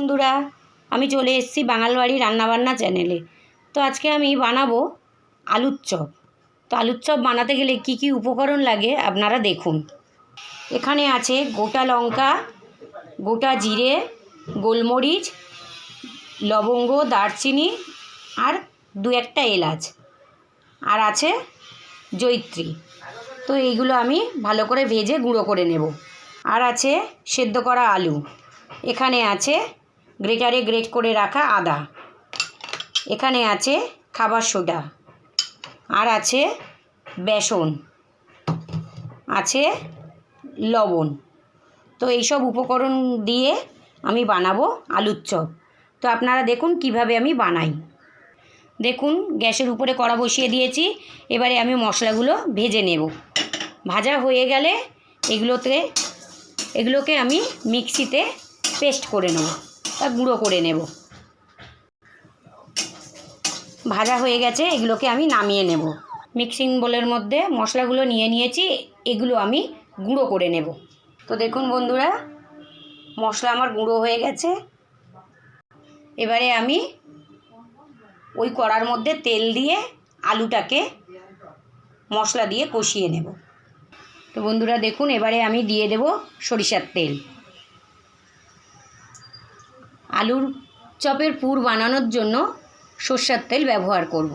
বন্ধুরা, আমি চলে এসেছি বাঙাল বাড়ি রান্নাবান্না চ্যানেলে। তো আজকে আমি বানাবো আলুর চপ। তো আলুর চপ বানাতে গেলে কি কি উপকরণ লাগে আপনারা দেখুন। এখানে আছে গোটা লঙ্কা, গোটা জিরে, গোলমরিচ, লবঙ্গ, দারচিনি আর দু একটা এলাচ, আর আছে জয়িত্রী। তো এইগুলো আমি ভালো করে ভেজে গুঁড়ো করে নেব। আর আছে সেদ্ধ করা আলু, এখানে আছে গ্রেটারে গ্রেট করে রাখা আদা, এখানে আছে খাবার সোডা, আর আছে বেসন, আছে লবণ। তো এইসব উপকরণ দিয়ে আমি বানাবো আলুর চপ। তো আপনারা দেখুন কিভাবে আমি বানাই। দেখুন গ্যাসের উপরে কড়া বসিয়ে দিয়েছি। এবারে আমি মশলাগুলো ভেজে নেব। ভাজা হয়ে গেলে এগুলোকে আমি মিক্সিতে পেস্ট করে নেব বা গুঁড়ো করে নেব। ভাজা হয়ে গেছে, এগুলোকে আমি নামিয়ে নেব। মিক্সিং বোলের মধ্যে মশলাগুলো নিয়ে নিয়েছি, এগুলো আমি গুঁড়ো করে নেব। তো দেখুন বন্ধুরা, মশলা আমার গুঁড়ো হয়ে গেছে। এবারে আমি ওই কড়ার মধ্যে তেল দিয়ে আলুটাকে মশলা দিয়ে কষিয়ে নেব। তো বন্ধুরা দেখুন, এবারে আমি দিয়ে দেব সরিষার তেল। আলুর চপের পুর বানানোর জন্য সরষের তেল ব্যবহার করব।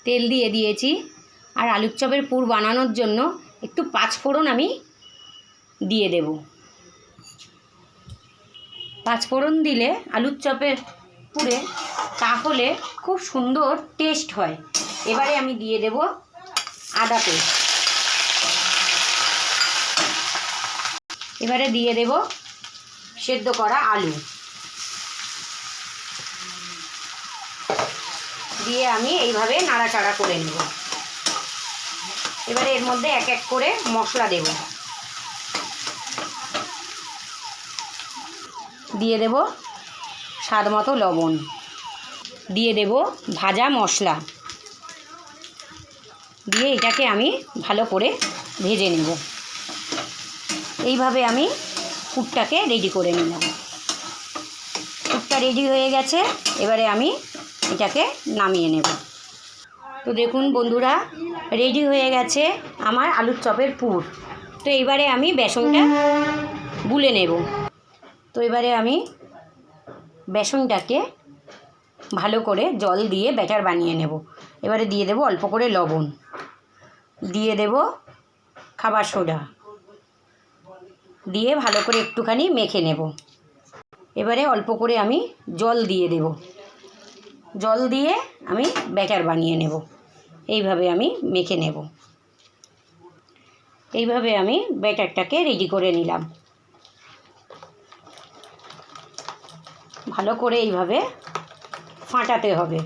তেল দিয়ে দিয়েছি। আর আলুর চপের পুর বানানোর জন্য একটু পাঁচফোড়ন আমি দিয়ে দেব। পাঁচফোড়ন দিলে আলুর চপের পুরে তাহলে খুব সুন্দর টেস্ট হয়। এবারে আমি দিয়ে দেব আদা পেস্ট। এবারে দিয়ে দেব সেদ্ধ করা আলু, দিয়ে আমি এইভাবে নাড়াচাড়া করে নেব। এবারে এর মধ্যে এক এক করে মশলা দেব। দিয়ে দেব স্বাদ মতো লবণ, দিয়ে দেব ভাজা মশলা, দিয়ে এটাকে আমি ভালো করে ভেজে নেব। এইভাবে আমি পুরটাকে রেডি করে নিলাম। পুরটা রেডি হয়ে গেছে, এবারে আমি এটাকে নামিয়ে নেব। তো দেখুন বন্ধুরা, রেডি হয়ে গেছে আমার আলুর চপের পুর। তো এবারে আমি বেসনটা গুলে নেব। তো এবারে আমি বেসনটাকে ভালো করে জল দিয়ে ব্যাটার বানিয়ে নেব। এবারে দিয়ে দেব অল্প করে লবণ, দিয়ে দেব খাবার সোডা, দিয়ে ভালো করে একটুখানি মেখে নেব। এবারে অল্প করে আমি জল দিয়ে দেব। জল দিয়ে আমি ব্যাটার বানিয়ে নেব। এইভাবে আমি মেখে নেব। এইভাবে আমি ব্যাটারটাকে রেডি করে নিলাম। ভালো করে এইভাবে ফাটাতে হবে,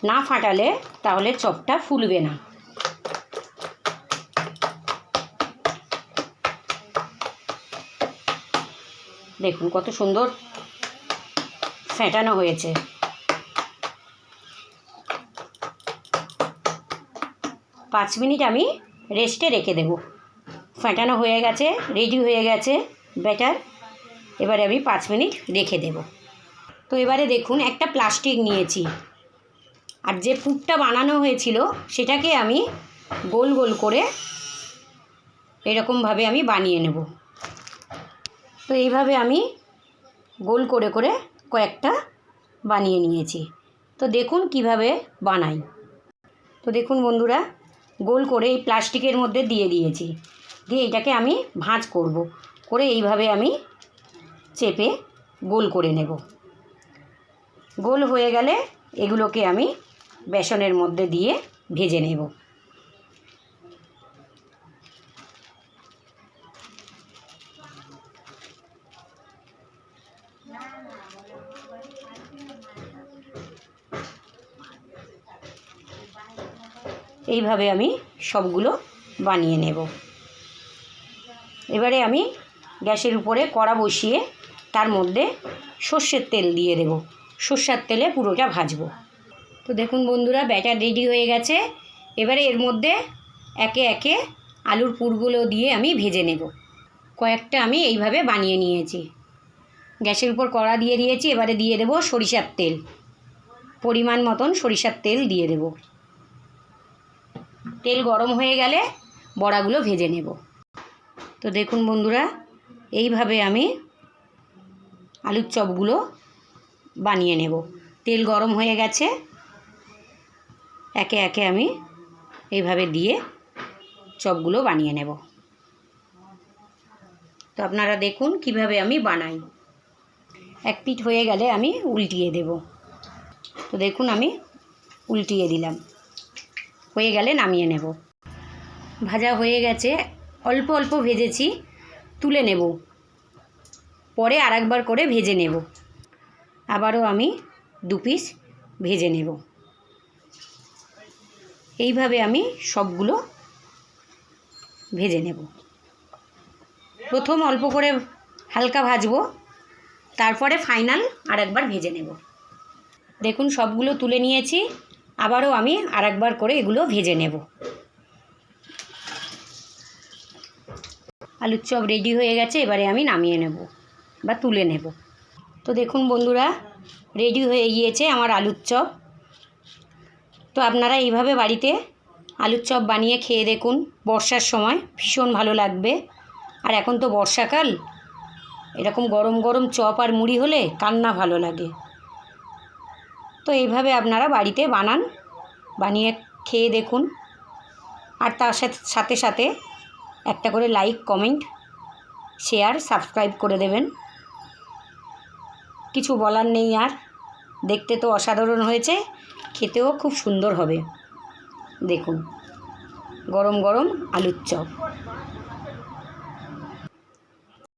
না ফাটালে তাহলে চপটা ফুলবে না। দেখুন কত সুন্দর ফেটানো হয়েছে। 5 মিনিট আমি রেস্টে রেখে দেব। ফেটানো হয়ে গেছে, রেডি হয়ে গেছে ব্যাটার। এবারে আমি 5 মিনিট রেখে দেব। তো এবারে দেখুন একটা প্লাস্টিক নিয়েছি, আর যে পুরটা বানানো হয়েছিল সেটাকে আমি গোল গোল করে এরকমভাবে আমি বানিয়ে নেব। তো এইভাবে আমি গোল করে করে কয়েকটা বানিয়ে নিয়েছি। তো দেখুন কিভাবে বানাই। তো দেখুন বন্ধুরা, গোল করে এই প্লাস্টিকের মধ্যে দিয়ে দিয়েছি, দিয়ে এটাকে আমি ভাঁজ করব, করে এইভাবে আমি চেপে গোল করে নেব। গোল হয়ে গেলে এগুলোকে আমি বেসনের মধ্যে দিয়ে ভেজে নেব। এইভাবে আমি সবগুলো বানিয়ে নেব। এবারে আমি গ্যাসের উপরে কড়া বসিয়ে তার মধ্যে সর্ষের তেল দিয়ে দেব। সর্ষের তেলে পুরোটা ভাজবো। তো দেখুন বন্ধুরা, ব্যাটার রেডি হয়ে গেছে। এবারে এর মধ্যে একে একে আলুর পুরগুলো দিয়ে আমি ভেজে নেব। কয়েকটা আমি এইভাবে বানিয়ে নিয়েছি। গ্যাসের উপর কড়া দিয়ে দিয়েছি। এবারে দিয়ে দেব সরিষার তেল, পরিমাণ মতন সরিষার তেল দিয়ে দেব। তেল গরম হয়ে গেলে বড়াগুলো ভেজে নেব। তো দেখুন বন্ধুরা, এইভাবে আমি আলুর চপগুলো বানিয়ে নেব। তেল গরম হয়ে গেছে, একে একে আমি এইভাবে দিয়ে চপগুলো বানিয়ে নেব। তো আপনারা দেখুন কিভাবে আমি বানাই। এক পিঠ হয়ে গেলে আমি উল্টিয়ে দেব। তো দেখুন আমি উল্টিয়ে দিলাম, হয়ে গেলে নামিয়ে নেব। ভাজা হয়ে গেছে, অল্প অল্প ভেজেছি, তুলে নেব। পরে আরেকবার করে ভেজে নেব। আবারও আমি 2 পিস ভেজে নেব। এইভাবে আমি সবগুলো ভেজে নেব। প্রথম অল্প করে হালকা ভাজবো, তারপরে ফাইনাল আরেকবার ভেজে নেব। দেখুন সবগুলো তুলে নিয়েছি, আবারও আমি আরেকবার করে এগুলো ভেজে নেব। আলুর চপ রেডি হয়ে গেছে, এবারে আমি নামিয়ে নেব বা তুলে নেব। তো দেখুন বন্ধুরা, রেডি হয়ে গিয়েছে আমার আলুর চপ। তো আপনারা এইভাবে বাড়িতে আলুর চপ বানিয়ে খেয়ে দেখুন, বর্ষার সময় ভীষণ ভালো লাগবে। আর এখন তো বর্ষাকাল, এরকম গরম গরম চপ আর মুড়ি হলে কার না ভালো লাগে। তো এইভাবে আপনারা বাড়িতে বানান, বানিয়ে খেয়ে দেখুন। আর তার সাথে সাথে একটা করে লাইক, কমেন্ট, শেয়ার, সাবস্ক্রাইব করে দেবেন। কিছু বলার নেই আর। দেখতে তো অসাধারণ হয়েছে, খেতেও খুব সুন্দর হবে। দেখুন গরম গরম আলুর চপ।